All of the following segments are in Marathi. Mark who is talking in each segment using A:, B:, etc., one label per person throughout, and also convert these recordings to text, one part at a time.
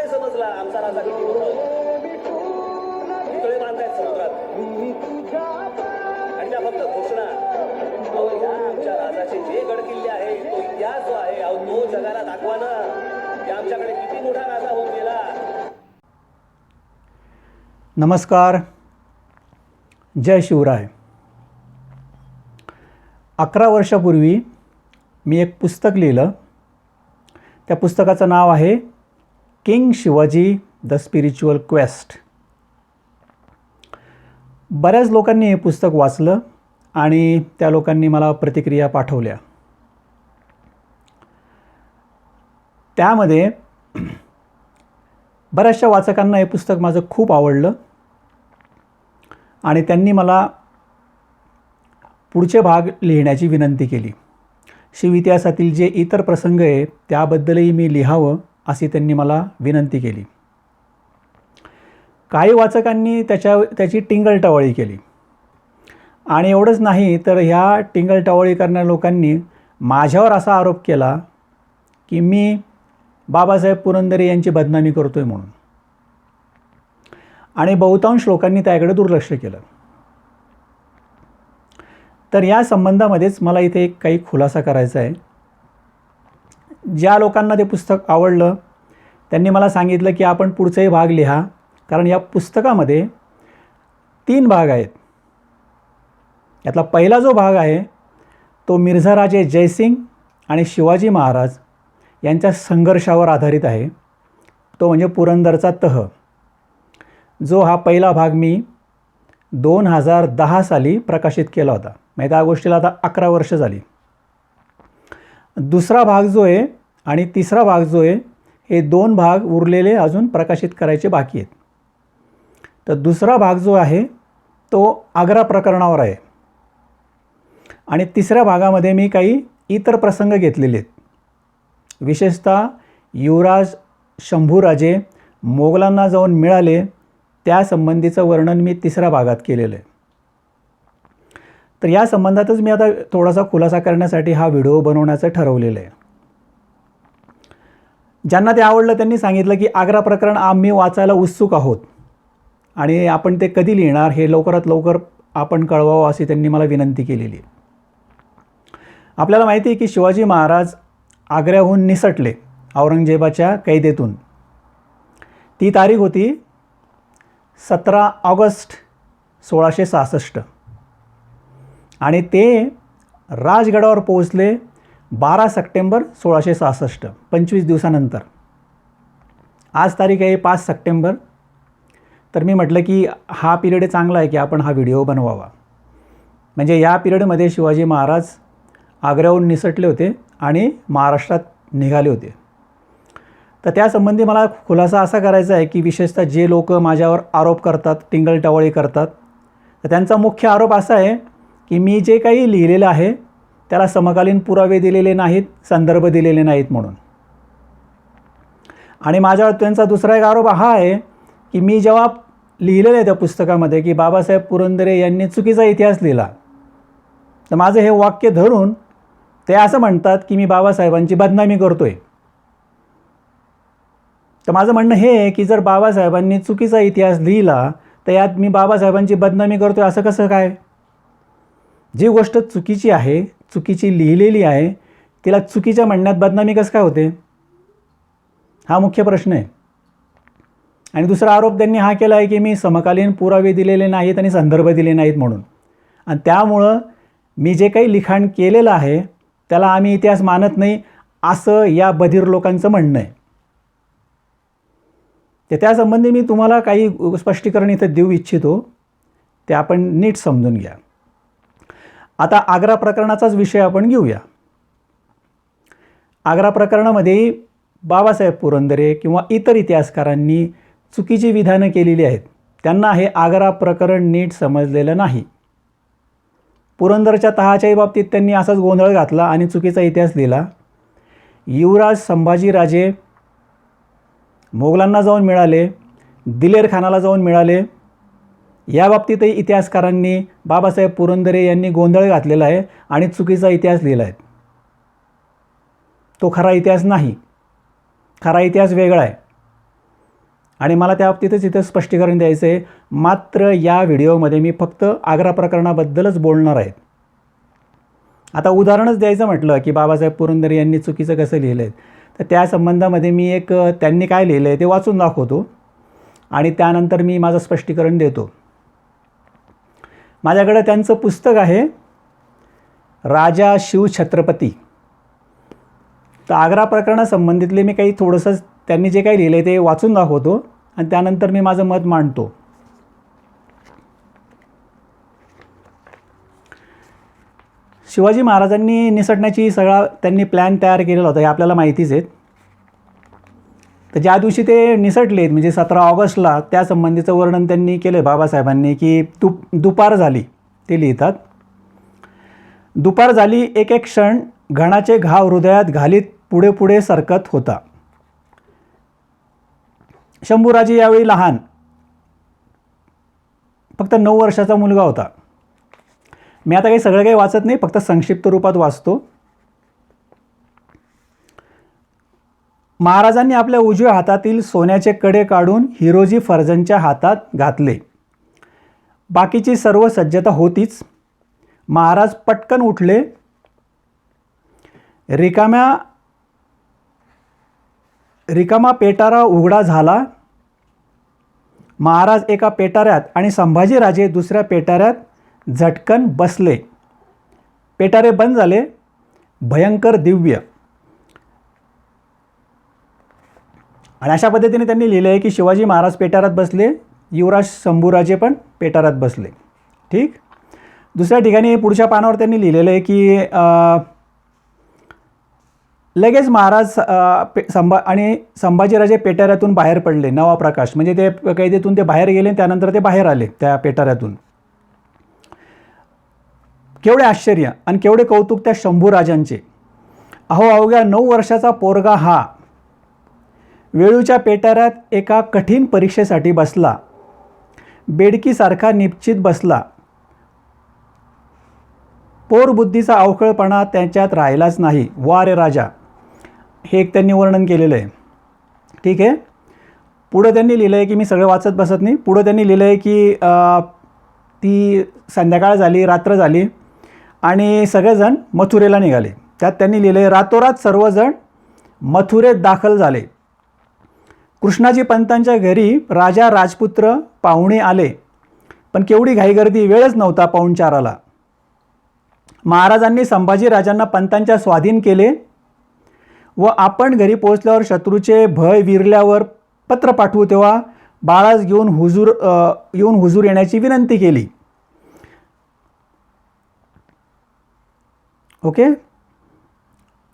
A: नाही समजला आमचा राजा किती मोठा होता. पुतळे बांधतायत समुद्रात आणि त्या फक्त घोषणा. अहो या आमच्या राजाचे जे गडकिल्ले आहे, तो इतिहास जो आहे, अहो तो जगाला दाखवा ना की आमच्याकडे किती मोठा राजा होऊन गेला.
B: नमस्कार, जय शिवराय. 11 वर्षापूर्वी मी एक पुस्तक लिहिलं. त्या पुस्तकाचं नाव आहे king Shivaji the spiritual quest. बऱ्याच लोकांनी हे पुस्तक वाचलं आणि त्या लोकांनी मला प्रतिक्रिया पाठवल्या. त्यामध्ये बऱ्याचशा वाचकांना हे पुस्तक माझं खूप आवडलं आणि त्यांनी मला पुढचे भाग लिहिण्याची विनंती केली. शिव इतिहासातील जे इतर प्रसंग आहेत त्याबद्दलही मी लिहावं अशी त्यांनी मला विनंती केली. काही वाचकांनी त्याची टिंगलटवाळी केली आणि एवढंच नाही तर ह्या टिंगलटवाळी करणाऱ्या लोकांनी माझ्यावर असा आरोप केला की मी बाबासाहेब पुरंदरे यांची बदनामी करतो आहे म्हणून, आणि बहुतांश लोकांनी त्याकडे दुर्लक्ष केलं. तर या संबंधामध्येच मला इथे एक काही खुलासा करायचा आहे. ज्या लोकांना ते पुस्तक आवडलं त्यांनी मला सांगितलं की आपण पुढचाही भाग लिहा, कारण या पुस्तकामध्ये 3 भाग आहेत. यातला पहिला जो भाग आहे तो मिर्झा राजे जयसिंग आणि शिवाजी महाराज यांच्या संघर्षावर आधारित आहे. तो म्हणजे पुरंदरचा तह, जो हा पहिला भाग मी 2010 साली प्रकाशित केला होता. म्हणजे त्या गोष्टीला आता 11 वर्ष झाली. दुसरा भाग जो आहे आणि तिसरा भाग जो आहे हे 2 भाग उरलेले अजून प्रकाशित करायचे बाकी आहेत. तर दुसरा भाग जो आहे तो आग्रा प्रकरणावर आहे आणि तिसऱ्या भागामध्ये मी काही इतर प्रसंग घेतलेले आहेत. विशेषतः युवराज शंभूराजे मोगलांना जाऊन मिळाले त्यासंबंधीचं वर्णन मी तिसऱ्या भागात केलेलं आहे. तर या संबंधातच मी आता थोडासा खुलासा करण्यासाठी हा व्हिडिओ बनवण्याचं ठरवलेलं आहे. ज्यांना ते आवडलं त्यांनी सांगितलं की आग्रा प्रकरण आम्ही वाचायला उत्सुक आहोत आणि आपण ते कधी लिहिणार हे लवकरात लवकर आपण कळवावं अशी त्यांनी मला विनंती केलेली आहे. आपल्याला माहिती आहे की शिवाजी महाराज आग्र्याहून निसटले औरंगजेबाच्या कैदेतून. ती तारीख होती 17 ऑगस्ट 1666 आणि ते राजगडावर पोहोचले 12 सप्टेंबर 1666, 25 दिवसानंतर. आज तारीख आहे 5 सप्टेंबर. तर मी म्हटलं की हा पिरियड चांगला आहे की आपण हा व्हिडिओ बनवावा. म्हणजे या पिरियडमध्ये शिवाजी महाराज आग्र्याहून निसटले होते आणि महाराष्ट्रात निघाले होते. तर त्यासंबंधी मला खुलासा असा करायचा आहे की विशेषतः जे लोक माझ्यावर आरोप करतात, टिंगलटवाळी करतात, तर त्यांचा मुख्य आरोप असा आहे की मी जे काही लिहिलेलं आहे त्याला समकालीन पुरावे दिलेले नाहीत, संदर्भ दिलेले नाहीत म्हणून. आणि माझ्यावर त्यांचा दुसरा एक आरोप हा आहे की मी जेव्हा लिहिलेलं आहे त्या पुस्तकामध्ये की बाबासाहेब पुरंदरे यांनी चुकीचा इतिहास लिहिला, तर माझं हे वाक्य धरून ते असं म्हणतात की मी बाबासाहेबांची बदनामी करतो आहे. तर माझं म्हणणं हे आहे की जर बाबासाहेबांनी चुकीचा इतिहास लिहिला तर यात मी बाबासाहेबांची बदनामी करतो आहे असं कसं काय? जी गोष्ट चुकीची आहे, चुकीची लिहिलेली आहे, तिला चुकीच्या म्हणण्यात बदनामी कसं काय होते? हा मुख्य प्रश्न आहे. आणि दुसरा आरोप त्यांनी हा केला आहे की मी समकालीन पुरावे दिलेले नाहीत आणि संदर्भ दिले नाहीत म्हणून. आणि त्यामुळं मी जे काही लिखाण केलेलं आहे त्याला आम्ही इतिहास मानत नाही असं या बधीर लोकांचं म्हणणं आहे. तर त्यासंबंधी मी तुम्हाला काही स्पष्टीकरण इथं देऊ इच्छितो, ते आपण नीट समजून घ्या. आता आग्रा प्रकरणाचाच विषय आपण घेऊया. आग्रा प्रकरणामध्ये बाबासाहेब पुरंदरे किंवा इतर इतिहासकारांनी चुकीची विधानं केलेली आहेत. त्यांना हे आग्रा प्रकरण नीट समजलेलं नाही. पुरंदरच्या तहाच्याही बाबतीत त्यांनी असाच गोंधळ घातला आणि चुकीचा इतिहास लिहिला. युवराज संभाजीराजे मोगलांना जाऊन मिळाले, दिलेर खानाला जाऊन मिळाले, या बाबतीतही इतिहासकारांनी बाबासाहेब पुरंदरे यांनी गोंधळ घातलेला आहे आणि चुकीचा इतिहास लिहिला आहे. तो खरा इतिहास नाही. खरा इतिहास वेगळा आहे. आणि मला त्या बाबतीतच इथं स्पष्टीकरण द्यायचं आहे. मात्र या व्हिडिओमध्ये मी फक्त आग्रा प्रकरणाबद्दलच बोलणार आहे. आता उदाहरणच द्यायचं म्हटलं की बाबासाहेब पुरंदरे यांनी चुकीचं कसं लिहिलं आहे, तर त्या संबंधामध्ये मी एक त्यांनी काय लिहिलं आहे ते वाचून दाखवतो आणि त्यानंतर मी माझं स्पष्टीकरण देतो. माझ्याकडे त्यांचं पुस्तक आहे राजा शिवछत्रपती. तर आग्रा प्रकरणासंबंधितले मी काही थोडंसं त्यांनी जे काही लिहिलं आहे ते वाचून दाखवतो आणि त्यानंतर मी माझं मत मांडतो. शिवाजी महाराजांनी निसटण्याची सगळा त्यांनी प्लॅन तयार केलेला होता हे आपल्याला माहितीच आहे. तर ज्या दिवशी ते निसटलेत म्हणजे 17 ऑगस्टला त्या संबंधीचं वर्णन त्यांनी केलं बाबासाहेबांनी की दुपार झाली. ते लिहितात, दुपार झाली एक एक क्षण घणाचे घाव हृदयात घालीत पुढे पुढे सरकत होता. शंभूराजे यावेळी लहान, फक्त 9 वर्षाचा मुलगा होता. मी आता काही सगळं काही वाचत नाही, फक्त संक्षिप्त रूपात वाचतो. महाराजांनी आपल्या उजव्या हातातील सोन्याचे कडे काढून हिरोजी फर्जंदच्या हातात घातले. बाकीची सर्व सज्जता होतीच. महाराज पटकन उठले. रिकामा पेटारा उघडा झाला. महाराज एका पेटाऱ्यात आणि संभाजीराजे दुसऱ्या पेटाऱ्यात झटकन बसले. पेटारे बंद झाले. भयंकर दिव्य. आणि अशा पद्धतीने त्यांनी लिहिलं आहे की शिवाजी महाराज पेटाऱ्यात बसले, युवराज शंभूराजे पण पेटाऱ्यात बसले. ठीक. दुसऱ्या ठिकाणी पुढच्या पानावर त्यांनी लिहिलेलं आहे की लगेच महाराज संभाजीराजे पेटाऱ्यातून बाहेर पडले. नवा प्रकाश म्हणजे ते कैदेतून ते बाहेर गेले, त्यानंतर ते बाहेर आले त्या पेटाऱ्यातून. केवढे आश्चर्य आणि केवढे कौतुक त्या शंभूराजांचे. अहो अवघ्या 9 वर्षाचा पोरगा हा वेळूच्या पेटाऱ्यात एका कठीण परीक्षेसाठी बसला. बेडकीसारखा निश्चित बसला. पोरबुद्धीचा अवखळपणा त्याच्यात राहिलाच नाही. वा रे राजा, हे एक त्यांनी वर्णन केलेलं आहे. ठीक आहे. पुढं त्यांनी लिहिलं आहे की मी सगळं वाचत बसत नाही. पुढं त्यांनी लिहिलं आहे की ती संध्याकाळ झाली, रात्र झाली आणि सगळेजण मथुरेला निघाले. त्यात त्यांनी लिहिलं आहे रातोरात सर्वजण मथुरेत दाखल झाले. कृष्णाजी पंतांच्या घरी राजा राजपुत्र पाहुणे आले, पण केवढी घाईगर्दी, वेळच नव्हता पाहुणचाराला. महाराजांनी संभाजीराजांना पंतांच्या स्वाधीन केले व आपण घरी पोहोचल्यावर शत्रूचे भय विरल्यावर पत्र पाठवू तेव्हा बाळास घेऊन हुजूर येण्याची विनंती केली. ओके.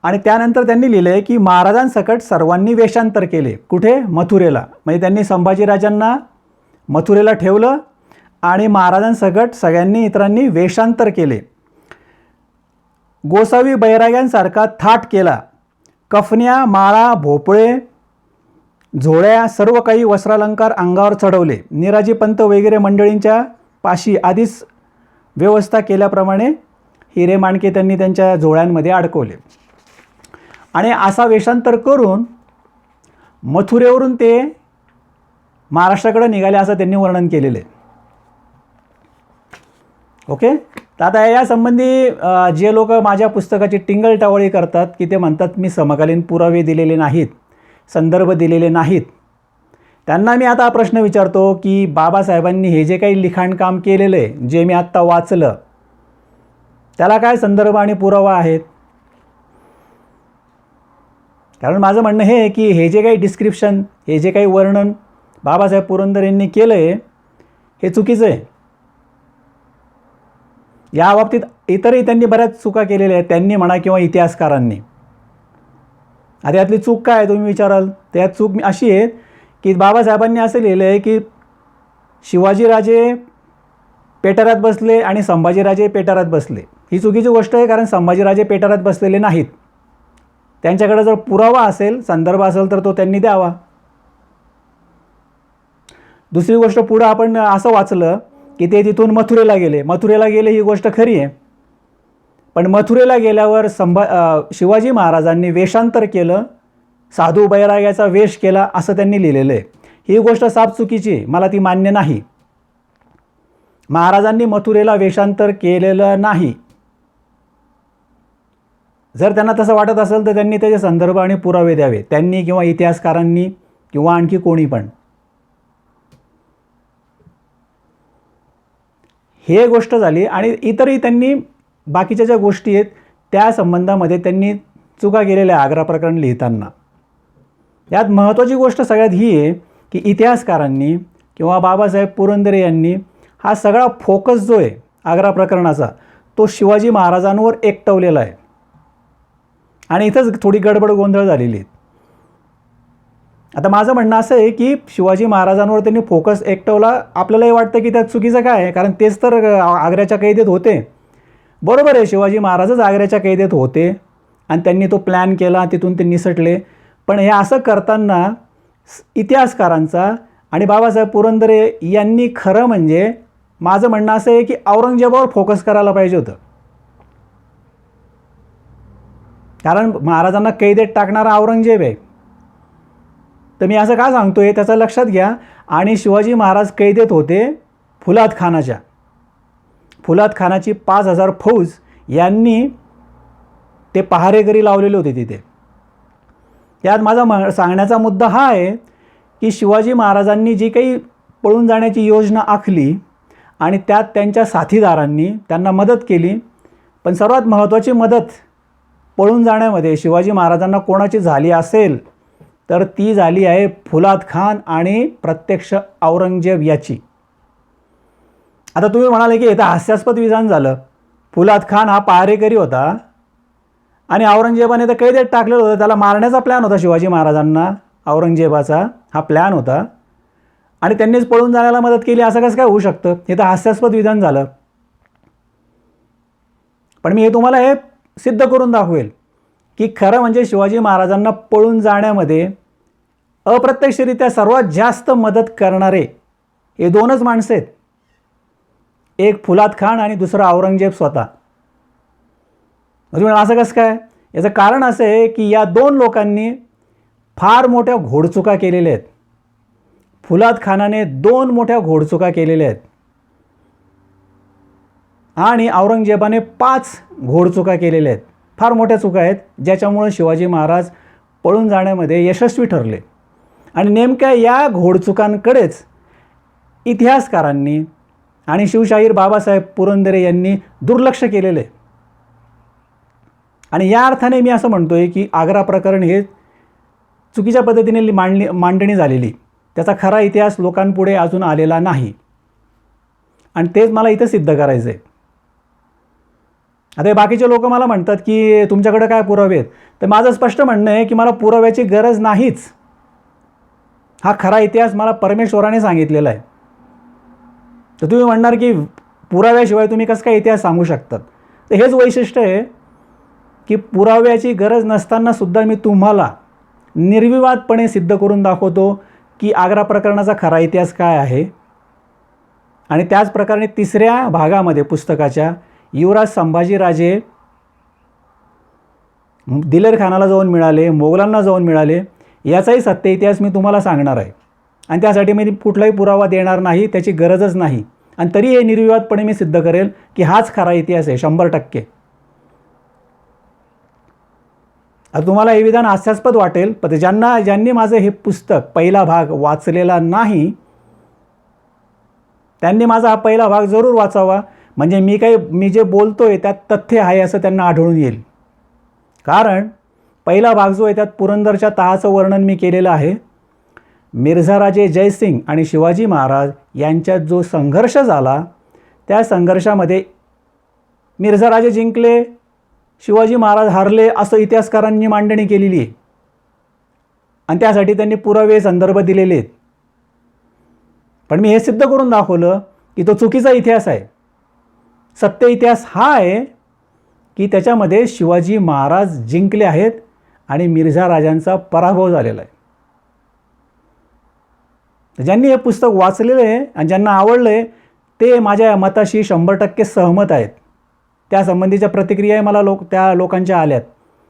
B: आणि त्यानंतर त्यांनी लिहिलं आहे की महाराजांसकट सर्वांनी वेषांतर केले. कुठे? मथुरेला. म्हणजे त्यांनी संभाजीराजांना मथुरेला ठेवलं आणि महाराजांसकट सगळ्यांनी इतरांनी वेषांतर केले. गोसावी बैराग्यांसारखा थाट केला. कफन्या, माळा, भोपळे, झोळ्या, सर्व काही वस्त्रालंकार अंगावर चढवले. निराजी पंत वगैरे मंडळींच्या पाशी आधीच व्यवस्था केल्याप्रमाणे हिरे माणके त्यांनी त्यांच्या झोळ्यांमध्ये अडकवले. आणि असा वेषांतर करून मथुरेवरून ते महाराष्ट्राकडे निघाले असं त्यांनी वर्णन केलेलं आहे. ओके. तर आता या संबंधी जे लोक माझ्या पुस्तकाची टिंगलटावळी करतात की ते म्हणतात मी समकालीन पुरावे दिलेले नाहीत, संदर्भ दिलेले नाहीत, त्यांना मी आता प्रश्न विचारतो की बाबासाहेबांनी हे जे काही लिखाणकाम केलेलं आहे, जे मी आत्ता वाचलं, त्याला काय संदर्भ आणि पुरावा आहेत? कारण माझं म्हणणं हे आहे की हे जे काही डिस्क्रिप्शन, हे जे काही वर्णन बाबासाहेब पुरंदरे यांनी केलं आहे हे चुकीचं आहे. या बाबतीत इतरही त्यांनी बऱ्याच चुका केलेल्या आहेत, त्यांनी म्हणा किंवा इतिहासकारांनी. आता यातली चूक काय आहे तुम्ही विचाराल. त्यात चूक अशी आहे की बाबासाहेबांनी असं लिहिलं आहे की शिवाजीराजे पेटाऱ्यात बसले आणि संभाजीराजे पेटाऱ्यात बसले. ही चुकीची गोष्ट आहे, कारण संभाजीराजे पेटाऱ्यात बसलेले नाहीत. त्यांच्याकडे जर पुरावा असेल, संदर्भ असेल तर तो त्यांनी द्यावा. दुसरी गोष्ट, पुढं आपण असं वाचलं की ते तिथून मथुरेला गेले. मथुरेला गेले ही गोष्ट खरी आहे, पण मथुरेला गेल्यावर शिवाजी महाराजांनी वेषांतर केलं, साधू बैराग्याचा वेश केला असं त्यांनी लिहिलेलं आहे. ही गोष्ट साफ चुकीची आहे, मला ती मान्य नाही. महाराजांनी मथुरेला वेषांतर केलेलं नाही. जर त्यांना तसं वाटत असेल तर त्यांनी त्याचे संदर्भ आणि पुरावे द्यावे, त्यांनी किंवा इतिहासकारांनी किंवा आणखी कोणी पण. हे गोष्ट झाली. आणि इतरही त्यांनी बाकीच्या ज्या गोष्टी आहेत त्या संबंधामध्ये त्यांनी चुका केलेल्या आहे आग्रा प्रकरण लिहिताना. यात महत्त्वाची गोष्ट सगळ्यात ही आहे की इतिहासकारांनी किंवा बाबासाहेब पुरंदरे यांनी हा सगळा फोकस जो आहे आग्रा प्रकरणाचा तो शिवाजी महाराजांवर एकटवलेला आहे. आणि इथंच थोडी गडबड गोंधळ झालेली आहे. आता माझं म्हणणं असं आहे की शिवाजी महाराजांवर त्यांनी फोकस एकटवला. आपल्यालाही वाटतं की त्यात चुकीचं काय आहे, कारण तेच तर आग्र्याच्या कैदेत होते. बरोबर आहे, शिवाजी महाराजच आग्र्याच्या कैदेत होते आणि त्यांनी तो प्लॅन केला, तिथून ते निसटले. पण हे असं करताना इतिहासकारांचा आणि बाबासाहेब पुरंदरे यांनी खरं म्हणजे माझं म्हणणं असं आहे की औरंगजेबावर फोकस करायला पाहिजे होतं. कारण महाराजांना कैदेत टाकणारा औरंगजेब आहे. तर मी असं का सांगतोय त्याचं लक्षात घ्या. आणि शिवाजी महाराज कैदेत होते फुलाद खानाच्या. फुलाद खानाची 5,000 फौज यांनी ते पहारेकरी लावलेले होते तिथे. यात माझा सांगण्याचा मुद्दा हा आहे की शिवाजी महाराजांनी जी काही पळून जाण्याची योजना आखली आणि त्यात त्यांच्या साथीदारांनी त्यांना मदत केली. पण सर्वात महत्त्वाची मदत पळून जाण्यामध्ये शिवाजी महाराजांना कोणाची झाली असेल तर ती झाली आहे फुलाद खान आणि प्रत्यक्ष औरंगजेब याची. आता तुम्ही म्हणाले की इथं हास्यास्पद विधान झालं. फुलाद खान हा पहारेकरी होता आणि औरंगजेबाने तर कैदेत टाकलेलं होतं. त्याला मारण्याचा प्लॅन होता शिवाजी महाराजांना, औरंगजेबाचा हा प्लॅन होता आणि त्यांनीच पळून जाण्याला मदत केली. असं कसं काय होऊ शकतं? हे तर हास्यास्पद विधान झालं. पण मी हे तुम्हाला हे सिद्ध करून दाखवेल की खरं म्हणजे शिवाजी महाराजांना पळून जाण्यामध्ये अप्रत्यक्षरित्या सर्वात जास्त मदत करणारे हे दोनच माणसं आहेत. एक फुलाद खान आणि दुसरा औरंगजेब स्वतः. म्हणजे असं कसं काय? याचं कारण असं आहे की या दोन लोकांनी फार मोठ्या घोडचुका केलेल्या आहेत. फुलाद खानाने 2 मोठ्या घोडचुका केलेल्या आहेत आणि औरंगजेबाने 5 घोडचुका केलेल्या आहेत. फार मोठ्या चुका आहेत ज्याच्यामुळे शिवाजी महाराज पळून जाण्यामध्ये यशस्वी ठरले. आणि नेमक्या या घोडचुकांकडेच इतिहासकारांनी आणि शिवशाहीर बाबासाहेब पुरंदरे यांनी दुर्लक्ष केलेले. आणि या अर्थाने मी असं म्हणतोय की आग्रा प्रकरण हे चुकीच्या पद्धतीने मांडणी झालेली, त्याचा खरा इतिहास लोकांपुढे अजून आलेला नाही. आणि तेच मला इथं सिद्ध करायचं आहे. आता हे बाकीचे लोक मला म्हणतात की तुमच्याकडे काय पुरावे आहेत. तर माझं स्पष्ट म्हणणं आहे की मला पुराव्याची गरज नाहीच. हा खरा इतिहास मला परमेश्वराने सांगितलेला आहे. तर तुम्ही म्हणणार की पुराव्याशिवाय तुम्ही कसं काय इतिहास सांगू शकतात. तर हेच वैशिष्ट्य आहे की पुराव्याची गरज नसतानासुद्धा मी तुम्हाला निर्विवादपणे सिद्ध करून दाखवतो की आग्रा प्रकरणाचा खरा इतिहास काय आहे. आणि त्याच प्रकारे 3ऱ्या भागामध्ये पुस्तकाच्या युवराज संभाजीराजे दिलेर खानाला जाऊन मिळाले, मोगलांना जाऊन मिळाले, याचाही सत्य इतिहास मी तुम्हाला सांगणार आहे. आणि त्यासाठी मी कुठलाही पुरावा देणार नाही, त्याची गरजच नाही. आणि तरी हे निर्विवादपणे मी सिद्ध करेल की हाच खरा इतिहास आहे 100%. आता तुम्हाला हे विधान हास्यास्पद वाटेल, पण ज्यांनी माझं हे पुस्तक पहिला भाग वाचलेला नाही त्यांनी माझा हा पहिला भाग जरूर वाचावा. म्हणजे मी जे बोलतोय त्यात तथ्य आहे असं त्यांना आढळून येईल. कारण पहिला भाग जो आहे त्यात पुरंदरच्या तहाचं वर्णन मी केलेलं आहे. मिर्झाराजे जयसिंग आणि शिवाजी महाराज यांच्यात जो संघर्ष झाला त्या संघर्षामध्ये मिर्झाराजे जिंकले, शिवाजी महाराज हारले असं इतिहासकारांनी मांडणी केलेली आहे. आणि त्यासाठी त्यांनी पुरावे संदर्भ दिलेले आहेत. पण मी हे सिद्ध करून दाखवलं की तो चुकीचा इतिहास आहे. सत्य इतिहास हा आहे की त्याच्यामध्ये शिवाजी महाराज जिंकले आहेत आणि मिर्झा राजांचा पराभव झालेला आहे. ज्यांनी हे पुस्तक वाचलेलं आहे आणि ज्यांना आवडलं आहे ते माझ्या मताशी 100% सहमत आहेत. त्यासंबंधीच्या प्रतिक्रियाही मला त्या लोकांच्या आल्यात.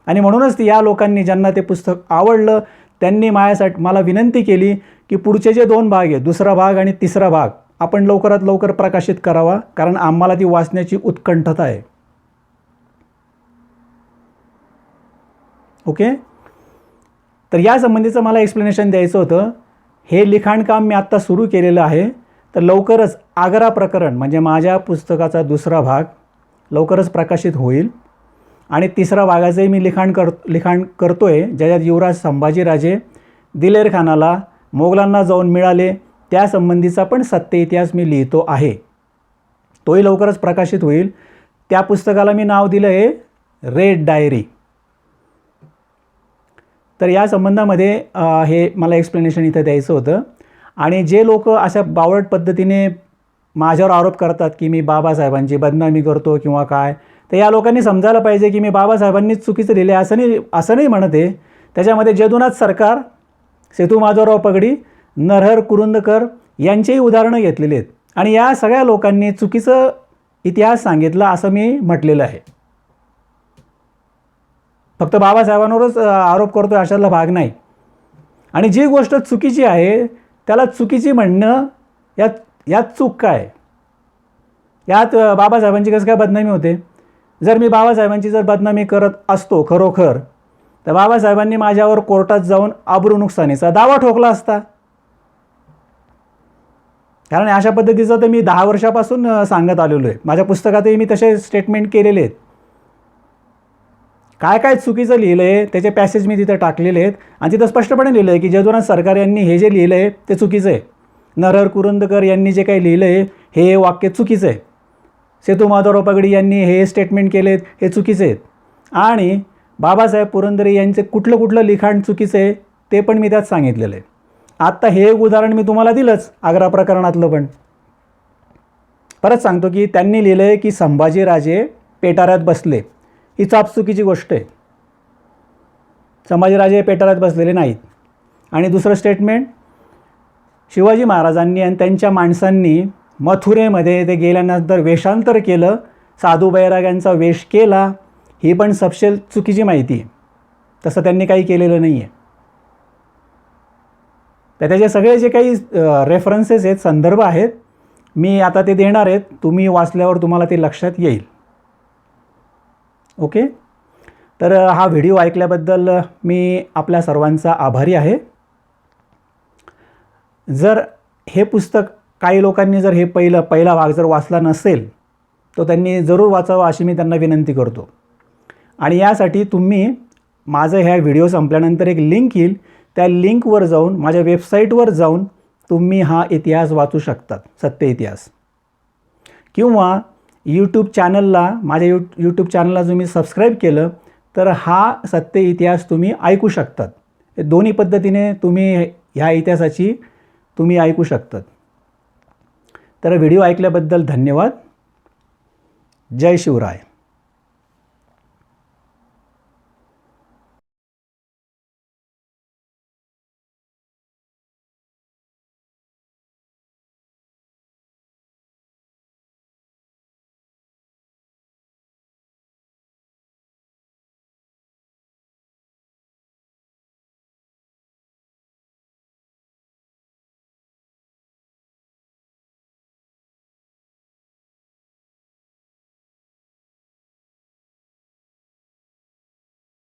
B: आणि म्हणूनच या लोकांनी ज्यांना ते पुस्तक आवडलं त्यांनी मला विनंती केली की पुढचे जे 2 भाग आहे, दुसरा भाग आणि तिसरा भाग आपण लवकरात लवकर प्रकाशित करावा, कारण आम्हाला ती वाचण्याची उत्कंठता आहे. ओके. तर या संबंधीचं मला एक्सप्लेनेशन द्यायचं होतं. हे लिखाणकाम मी आत्ता सुरू केलेलं आहे. तर लवकरच आग्रा प्रकरण म्हणजे माझ्या पुस्तकाचा दुसरा भाग लवकरच प्रकाशित होईल आणि तिसरा भागाचंही मी लिखाण करतो आहे, ज्याच्यात युवराज संभाजीराजे दिलेर खानाला मोगलांना जाऊन मिळाले त्यासंबंधीचा पण सत्य इतिहास मी लिहितो आहे. तोही लवकरच प्रकाशित होईल. त्या पुस्तकाला मी नाव दिलं आहे रेड डायरी. तर या संबंधामध्ये हे मला एक्सप्लेनेशन इथं द्यायचं होतं. आणि जे लोक अशा बावळट पद्धतीने माझ्यावर आरोप करतात की मी बाबासाहेबांची बदनामी करतो किंवा काय, तर या लोकांनी समजायला पाहिजे की मी बाबासाहेबांनीच चुकीचं लिहिले असं नाही म्हणत आहे. त्याच्यामध्ये जदुनाथ सरकार, सेतू माधवराव पगडी, नरहर कुरुंदकर यांचेही उदाहरणं घेतलेली आहेत आणि या सगळ्या लोकांनी चुकीचं इतिहास सांगितला असं मी म्हटलेलं आहे. फक्त बाबासाहेबांवरच आरोप करतो अशातला भाग नाही. आणि जी गोष्ट चुकीची आहे त्याला चुकीची म्हणणं यात चूक काय? यात बाबासाहेबांची कसं काय बदनामी होते? जर मी बाबासाहेबांची बदनामी करत असतो खरोखर, तर बाबासाहेबांनी माझ्यावर कोर्टात जाऊन अब्रू नुकसानीचा दावा ठोकला असता. कारण अशा पद्धतीचं तर मी 10 वर्षापासून सांगत आलेलो आहे. माझ्या पुस्तकातही मी तसे स्टेटमेंट केलेले आहेत. काय काय चुकीचं लिहिलं आहे त्याचे पॅसेज मी तिथं टाकलेले आहेत आणि तिथं स्पष्टपणे लिहिलं आहे की जदुनाथ सरकार यांनी हे जे लिहिलं आहे ते चुकीचं आहे. नरहर कुरुंदकर यांनी जे काही लिहिलं आहे हे वाक्य चुकीचं आहे. सेतू माधवराव पगडी यांनी हे स्टेटमेंट केले आहेत हे चुकीचे आहेत. आणि बाबासाहेब पुरंदरे यांचे कुठलं लिखाण चुकीचं आहे ते पण मी त्यात सांगितलेलं आहे. आत्ता हे एक उदाहरण मी तुम्हाला दिलंच आग्रा प्रकरणातलं. पण परत सांगतो की त्यांनी लिहिलं आहे की संभाजीराजे पेटाऱ्यात बसले. ही चापचुकीची गोष्ट आहे. संभाजीराजे पेटाऱ्यात बसलेले नाहीत. आणि दुसरं स्टेटमेंट, शिवाजी महाराजांनी आणि त्यांच्या माणसांनी मथुरेमध्ये ते गेल्यानंतर वेषांतर केलं, साधू बैराग्यांचा वेश केला, ही पण सपशेल चुकीची माहिती आहे. तसं त्यांनी काही केलेलं नाही आहे. तर त्याचे सगळे जे काही रेफरन्सेस आहेत, संदर्भ आहेत, मी आता ते देणार आहेत. तुम्ही वाचल्यावर तुम्हाला ते लक्षात येईल. ओके. तर हा व्हिडिओ ऐकल्याबद्दल मी आपल्या सर्वांचा आभारी आहे. जर हे पुस्तक काही लोकांनी जर हे पहिला भाग जर वाचला नसेल तर त्यांनी जरूर वाचावं अशी मी त्यांना विनंती करतो. आणि यासाठी तुम्ही माझं ह्या व्हिडिओ संपल्यानंतर एक लिंक येईल, त्या लिंकवर जाऊन माझ्या वेबसाईटवर जाऊन तुम्ही हा इतिहास वाचू शकतात, सत्य इतिहास. किंवा यूट्यूब चॅनलला, माझ्या यूट्यूब चॅनलला तुम्ही सबस्क्राईब केलं तर हा सत्य इतिहास तुम्ही ऐकू शकतात. दोन्ही पद्धतीने तुम्ही ह्या इतिहासाची तुम्ही ऐकू शकतात. तर व्हिडिओ ऐकल्याबद्दल धन्यवाद. जय शिवराय.